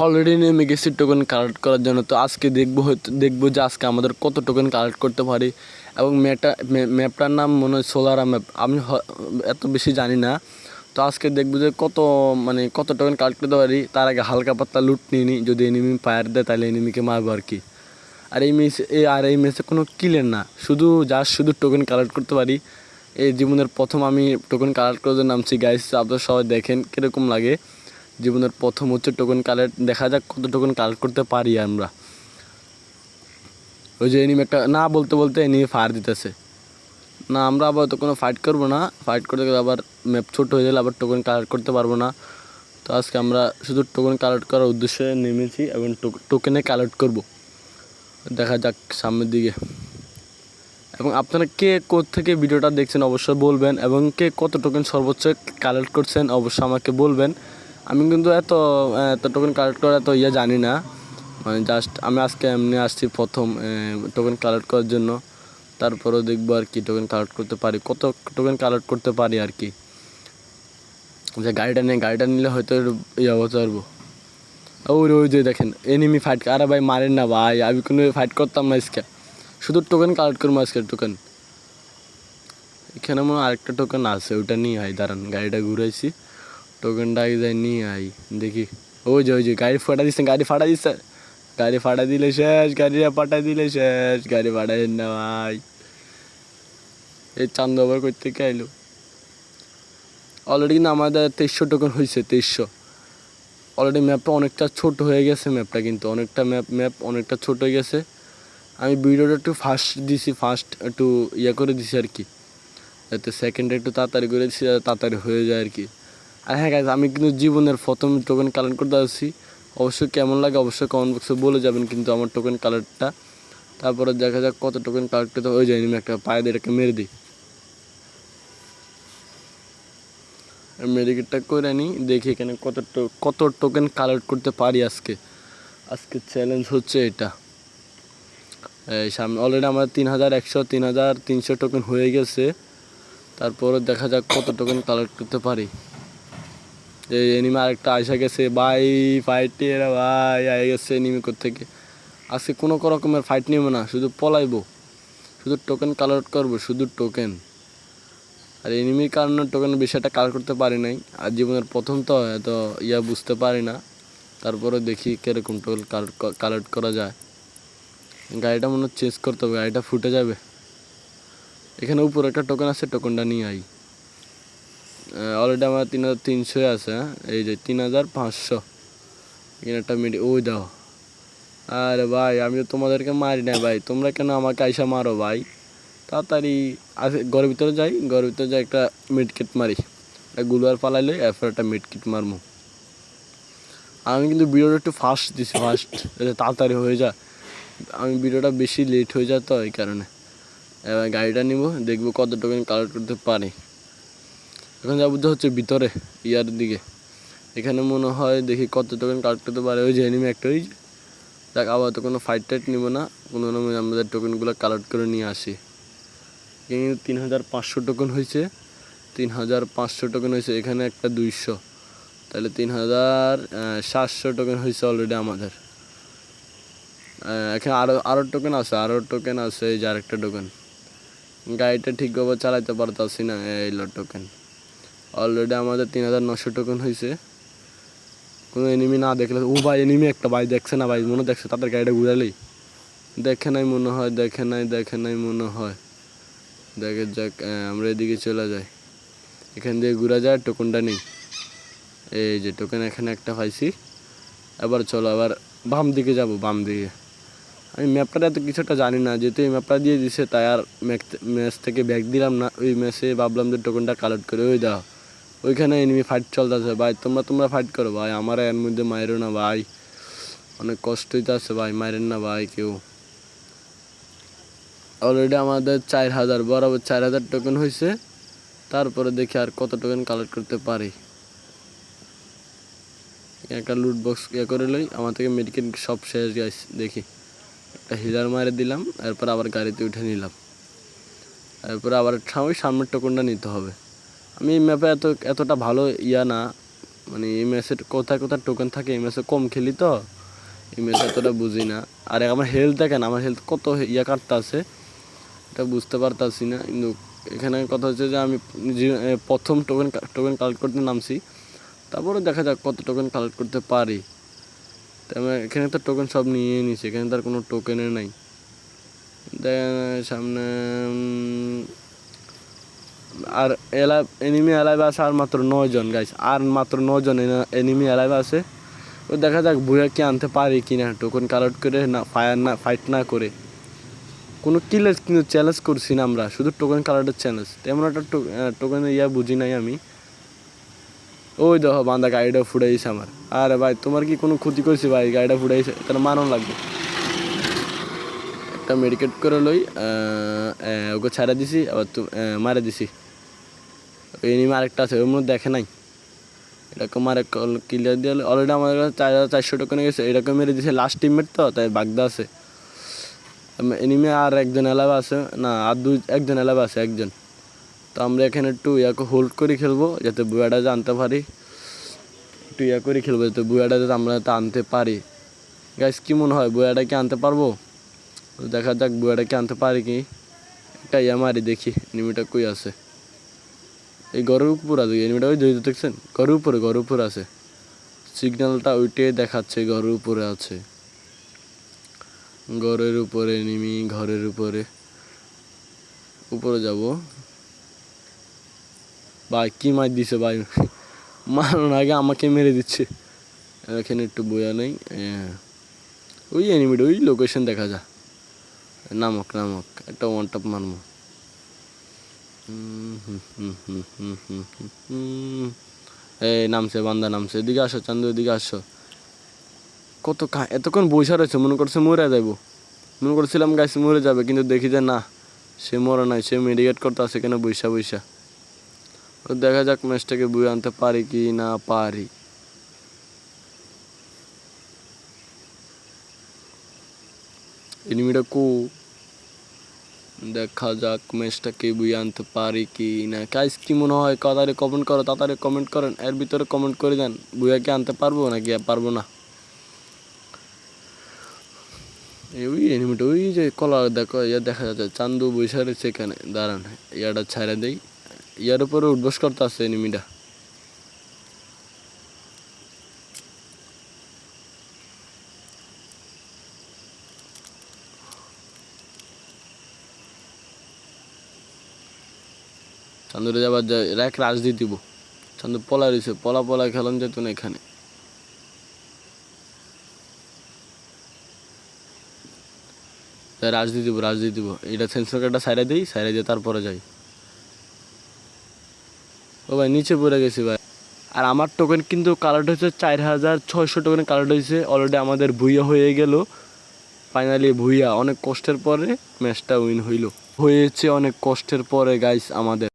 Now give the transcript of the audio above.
Already নেমে গেছি token collect করার জন্য। তো আজকে দেখবো যে আজকে আমাদের কত টোকেন কালেক্ট করতে পারি। এবং ম্যাপটার নাম মনে হয় সোলারা ম্যাপ, আমি এত বেশি জানি না। তো আজকে দেখবো যে কত টোকেন কালেক্ট করতে পারি। তার আগে হালকা পাতলা লুট নিয়ে নিই, যদি এনিমি ফায়ার দেয় তাহলে এনিমিকে মারবো আর কি। আর এই ম্যাচে কোনো কিলের না, শুধু টোকেন কালেক্ট করতে পারি। এই জীবনের প্রথম আমি টোকেন কালেক্ট করতে নামছি গাইস, আপনারা সবাই দেখেন কীরকম লাগে। জীবনের প্রথম হচ্ছে টোকেন কালেক্ট, দেখা যাক কত টোকেন কালেক্ট করতে পারি আমরা। ওই যে এনিমি একটা না বলতে এনিমি ফায়ার দিতেছে না, আমরা আবার তো কোনো ফাইট করবো না। ফাইট করতে গেলে আবার ম্যাপ ছোট হয়ে গেলে আবার টোকেন কালেক্ট করতে পারবো না। তো আজকে আমরা শুধু টোকেন কালেক্ট করার উদ্দেশ্যে নেমেছি এবং টোকেনে কালেক্ট করব। দেখা যাক সামনের দিকে। এবং আপনারা কে থেকে ভিডিওটা দেখছেন অবশ্যই বলবেন, এবং কে কত টোকেন সর্বোচ্চ কালেক্ট করছেন অবশ্যই আমাকে বলবেন। আমি কিন্তু এত টোকেন কালেক্ট করা এত জানি না, মানে জাস্ট আমি আজকে এমনি আসছি প্রথম টোকেন কালেক্ট করার জন্য। তারপরেও দেখবো আর কি টোকেন কালেক্ট করতে পারি, কত টোকেন কালেক্ট করতে পারি আর কি। যে গাড়িটা নিলে হয়তো হতে পারবো। ওই যে দেখেন এনিমি ফাইট, আরে ভাই মারেন না ভাই, আমি কোনো ফাইট করতাম না আজকে, শুধু টোকেন কালেক্ট করবো আজকে। টোকেন এখানে মনে হয় আরেকটা টোকেন আছে, ওইটা নিয়ে আই, দাঁড়ান গাড়িটা ঘুরাইছি, টোকেনটা আগে যাই নিয়ে আই দেখি। ওই যে গাড়ি ফাটা দিলে শেষ, গাড়িটা পাঠাই দিলে শেষ, গাড়ি ফাটাই না ভাই। এই চান্দ আবার কই থেকে আইলো। অলরেডি কিন্তু আমাদের 2300 টোকেন হয়েছে, 2300। অলরেডি ম্যাপটা অনেকটা ছোট হয়ে গেছে, ম্যাপটা কিন্তু ম্যাপ অনেকটা ছোট হয়ে গেছে। আমি ভিডিওটা একটু ফাস্ট একটু করে দিছি আর কি, যাতে সেকেন্ডে একটু তাড়াতাড়ি করে দিছি, তাড়াতাড়ি হয়ে যায় আর কি। আর হ্যাঁ গাইস, আমি কিন্তু জীবনের প্রথম টোকেন কালেক্ট করতে আসছি। অবশ্যই কেমন লাগে অবশ্যই কমেন্ট বক্সে বলে যাবেন কিন্তু আমার টোকেন কালেক্টটা। তারপরে দেখা যাক কত টোকেন কালেক্ট করতে হয়ে যায়। আমি একটা পায়ে দিয়ে এটাকে মেরে দিই, মেডিকেটটা করে নিই, দেখি এখানে কত টোকেন কালেক্ট করতে পারি আজকে চ্যালেঞ্জ হচ্ছে এটা। সামনে অলরেডি আমার 3100 3300 টোকেন হয়ে গেছে। তারপরে দেখা যাক কত টোকেন কালেক্ট করতে পারি। এই এনিমি আরেকটা আসা গেছে ভাই, ফাইটে এরা ভাই আই গেছে এনিমি থেকে। আজকে কোনো রকমের ফাইট নিব না, শুধু পলাইবো, শুধু টোকেন কালেক্ট করবো, শুধু টোকেন। আর এনিমির কারণে টোকেন বেশি একটা কালেক্ট করতে পারি নাই, আর জীবনের প্রথম তো এত বুঝতে পারি না। তারপরে দেখি কীরকম টোকেন কালেক্ট করা যায়। গাড়িটা মনে হয় চেঞ্জ করতে হবে, গাড়িটা ফুটে যাবে। এখানে উপরে একটা টোকেন আছে, টোকেনটা নিয়ে আই। অলরেডি আমার 3300 আছে। এই যে 3500, এখানে একটা ওই দাও। আরে ভাই আমি তো তোমাদেরকে মারি না ভাই, তোমরা কেন আমাকে আইসা মারো ভাই। তাড়াতাড়ি ঘরের ভিতরে যাই, একটা মিডকিট মারি, একটা গুলোয়ার পালাইলে এরপর একটা মিডকিট মারবো। আমি কিন্তু ভিডিওটা একটু ফাস্ট দিছি, তাড়াতাড়ি হয়ে যায়। আমি ভিডিওটা বেশি লেট হয়ে যায় তো এই কারণে। এবার গাড়িটা নিব, দেখবো কত টোকেন কালেক্ট করতে পারি। এখন যাবো তো হচ্ছে ভিতরে ইয়ার দিকে। এখানে মনে হয় দেখি কত টোকেন কালেক্ট করতে পারে। ওই যে এনিমি একটা, ওই দেখ আবার তো কোনো ফাইট টাইট নিব না, কোনো আমাদের টোকেনগুলো কালেক্ট করে নিয়ে আসি। কিন্তু 3500 টোকেন হয়েছে, 3500 টোকেন হয়েছে। এখানে একটা 200, তাহলে 3700 টোকেন হয়েছে অলরেডি আমাদের। এখানে আরও টোকেন আছে, এই যে আরেকটা টোকেন। গাড়িটা ঠিকভাবে চালাইতে পারতাছি না, এইলো টোকেন। অলরেডি আমাদের 3900 টোকেন হয়েছে। কোনো এনিমি না দেখলে, ও ভাই এনিমি একটা ভাই দেখছে না ভাই, মনে দেখছে, তাদের গাড়িটা ঘুরালেই দেখে নাই মনে হয়, দেখে যাক। আমরা এদিকে চলে যাই, এখান দিয়ে ঘুরা যায়, টোকেনটা নেই। এই যে টোকেন এখানে একটা পাইছি। এবার চলো আবার বাম দিকে যাব, বাম দিকে। আমি ম্যাপটা এত কিছুটা জানি না, যেহেতু এই ম্যাপটা দিয়ে দিছে তাই আর ম্যাচ থেকে ব্যাক দিলাম না। ওই ম্যাচে ভাবলাম যে টোকেনটা কালেক্ট করে ওই দাও, ওইখানে এনিমি ফাইট চলতেছে ভাই। তোমরা ফাইট করো ভাই, আমার এর মধ্যে মাইরো না ভাই, অনেক কষ্ট হইতেছে ভাই, মাইরেন না ভাই কেউ। অলরেডি আমাদের 4000 বরাবর 4000 টোকেন হয়েছে। তারপরে দেখি আর কত টোকেন কালেক্ট করতে পারি। একটা লুট বক্স করে লই, আমার থেকে মেডিকেল সব শেষ গাইস। দেখি একটা হিলার মারে দিলাম, এরপর আবার গাড়িতে উঠে নিলাম, এরপরে আবার সামনের টোকেনটা নিতে হবে। আমি এই ম্যাপে এতটা ভালো না, মানে এই ম্যাচের কোথায় কোথায় টোকেন থাকে, এই ম্যাচে কম খেলি তো এই ম্যাচে এতটা বুঝি না। আর আমার হেলথ দেখেন, আমার হেলথ কত ইয়া কাটতে আছে এটা বুঝতে পারতাছি না। কিন্তু এখানে কথা হচ্ছে যে আমি প্রথম টোকেন কালেক্ট করতে নামছি, তারপরে দেখা যাক কত টোকেন কালেক্ট করতে পারি। তারপরে এখানে তো টোকেন সব নিয়ে নিছি, এখানে তার কোনো টোকেনের নাই। সামনে আর এনিমি অ্যালাইভ আছে আর মাত্র 9 জন গাইস, আর মাত্র 9 জন এনিমি অ্যালাইভ আছে। ও দেখা যাক ভুয়া কি আনতে পারি কিনা, টোকেন কালেক্ট করে না ফাইট না করে। কোনো কিলের কিন্তু চ্যালেঞ্জ করছি না আমরা, শুধু টোকেন কালেক্টের চ্যালেঞ্জ। তেমন একটা টোকেন ইয়া বুঝি নাই আমি। ওই দেখো বান্দা গাড়িটা ফুটাইছে আমার। আরে ভাই তোমার কি কোনো ক্ষতি করছি ভাই? গাড়িটা ফুটাইছে, তাহলে মারণ লাগবে। একটা মেডিকেট করে লই, ওকে ছাড়া দিছি, আবার মারে দিছি। ওই এনিমি আরেকটা আছে, ওর মধ্যে দেখে নাই। এটাকে মারে ক্লিয়ার দিয়ে অলরেডি আমাদের কাছে 4400 টোকেন গেছে। এটাকে মেরে দিছে লাস্ট টিমমেট, তো তাই বাগদা আছে। এনিমি আর একজন এলাভ আছে, না আর একজন এলাভ আছে একজন। তো আমরা এখানে একটু ইয়াকে হোল্ড করে খেলবো যাতে বুয়াটা আনতে পারি, একটু ইয়া করে খেলবো যাতে বুয়াটা যাতে আমরা যাতে আনতে পারি। গাইস কি মনে হয় বুয়াটা কি আনতে পারবো? দেখা যাক বুয়াটা কি আনতে পারি কি। একটা ইয়া মারি দেখি এনিমিটা কই আছে। এই ঘরের উপর আছে এনিমিটা, ওই দেখছেন ঘরের উপরে আছে। সিগন্যালটা ওইটাই দেখাচ্ছে ঘরের উপরে আছে। ঘরের উপরে এনিমি, ঘরের উপরে যাব। ভাই কি মার দিছে ভাই, মারার আগে আমাকে মেরে দিচ্ছে। এখানে একটু বয়া নেই, ওই এনিমিটা ওই লোকেশন দেখা যা। নামক একটা ওয়ান টপ মারবো। এই নামছে, বান্দা নামছে। এদিকে আসো চান্দু, এদিকে আসো। এতক্ষণ বৈশা রয়েছে, মনে করছে মরে যাইব। মনে করছিলাম গাছ মরে যাবে, কিন্তু দেখি যে না, সে মরে নাই, সে মেডিকেট করতে আছে কেন বৈশা। দেখা যাক ম্যাচটাকে বই আনতে পারি কি না পারি। এনিমিটা দেখা যাক ম্যাচটাকে বই আনতে পারি কি না। গাইস কি মনে হয় তাড়াতাড়ি কমেন্ট করেন, এর ভিতরে কমেন্ট করে দেন বুয়াকে আনতে পারবো নাকি পারবো না। ওই এনিমিটা ওই যে কলা দেখো, দেখা যাচ্ছে চান্দু বৈশা রয়েছে এখানে। দাঁড়ান ইয়াটা ছাড়া দেই, ইয়ার উপরে উঠবস করতে আছে এনিমিটা। চান্দুরে যাবার এক রাজ দিয়ে দিব। চান্দু পলা রয়েছে, পলা খেলন যেত না এখানে। রাজ দিয়ে দিব। এটা সেন্সর কার্ডটা সাইডে দিয়ে তারপরে যাই। ও ভাই নিচে পড়ে গেছি ভাই। আর আমার টোকেন কিন্তু কালেক্ট হয়েছে 4600 টোকেন কালেক্ট হয়েছে অলরেডি। আমাদের ভুইয়া হয়ে গেল ফাইনালি। ভুইয়া অনেক কষ্টের পরে ম্যাচটা উইন হয়েছে অনেক কষ্টের পরে গাইস আমাদের।